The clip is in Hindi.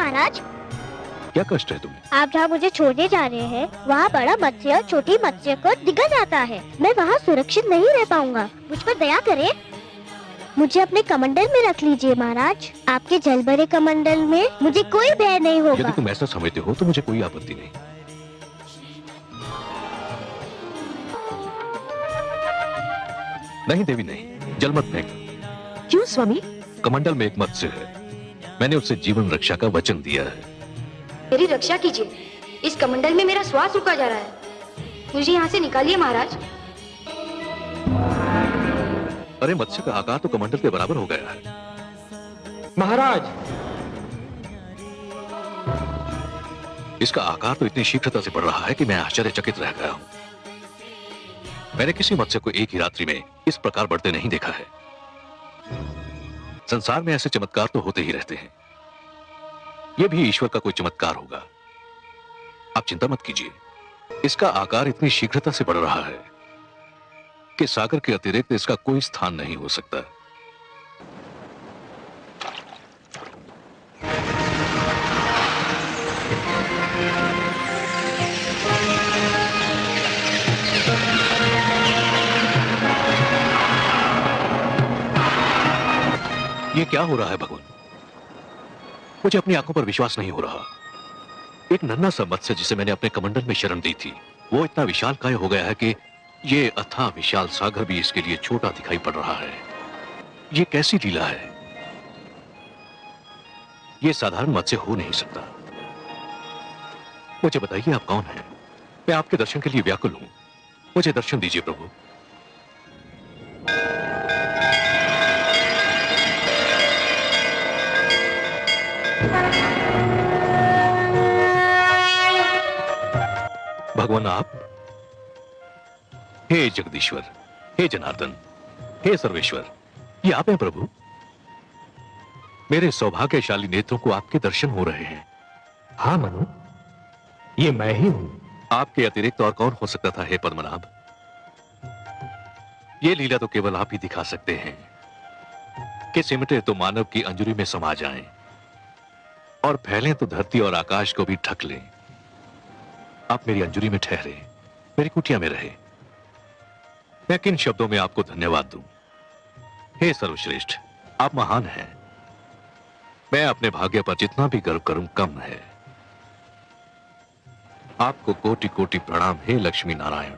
महाराज। क्या कष्ट है तुम्हें? आप जहाँ मुझे छोड़ने जा रहे हैं वहाँ बड़ा मत्स्य और छोटी मत्स्य को दिक्कत आता है। मैं वहाँ सुरक्षित नहीं रह पाऊंगा, मुझ पर दया करें। मुझे अपने कमंडल में रख लीजिए महाराज। आपके जल भरे कमंडल में मुझे कोई भय नहीं होगा। यदि तुम ऐसा समझते हो तो मुझे कोई आपत्ति नहीं। नहीं देवी नहीं, जल मत फेंक। क्यों स्वामी? कमंडल में एक मत्स्य है, मैंने उससे जीवन रक्षा का वचन दिया है। मेरी रक्षा कीजिए, इस कमंडल में मेरा श्वास रुका जा रहा है, मुझे यहाँ से निकालिए महाराज। अरे मत्स्य का आकार तो कमंडल के बराबर हो गया है। महाराज, इसका आकार तो इतनी शीघ्रता से बढ़ रहा है कि मैं आश्चर्यचकित रह गया हूं। मैंने किसी मत्स्य को एक ही रात्रि में इस प्रकार बढ़ते नहीं देखा है। संसार में ऐसे चमत्कार तो होते ही रहते हैं, यह भी ईश्वर का कोई चमत्कार होगा। आप चिंता मत कीजिए, इसका आकार इतनी शीघ्रता से बढ़ रहा है कि सागर के अतिरिक्त इसका कोई स्थान नहीं हो सकता। ये क्या हो रहा है भगवान? मुझे अपनी आंखों पर विश्वास नहीं हो रहा। एक नन्हा सा मत्स्य जिसे मैंने अपने कमंडल में शरण दी थी, वो इतना विशालकाय हो गया है कि ये अथाह विशाल सागर भी इसके लिए छोटा दिखाई पड़ रहा है। ये कैसी लीला है? ये साधारण मत्स्य हो नहीं सकता। मुझे बताइए आप कौन हैं? मैं आपके दर्शन के लिए व्याकुल हूं। मुझे दर्शन दीजिए प्रभु। भगवान आप? हे जगदीश्वर, हे जनार्दन, हे सर्वेश्वर, ये आप हैं प्रभु। मेरे सौभाग्यशाली नेत्रों को आपके दर्शन हो रहे हैं। हाँ मनु, ये मैं ही हूं। आपके अतिरिक्त और कौन हो सकता था हे पद्मनाभ? ये लीला तो केवल आप ही दिखा सकते हैं कि सिमटे तो मानव की अंजुरी में समा जाएं और फैलें तो धरती और आकाश को भी ढक लें। आप मेरी अंजुरी में ठहरे, मेरी कुटिया में रहे। मैं किन शब्दों में आपको धन्यवाद दूं? हे सर्वश्रेष्ठ, आप महान हैं। मैं अपने भाग्य पर जितना भी गर्व करूं कम है। आपको कोटि कोटि प्रणाम हे लक्ष्मी नारायण।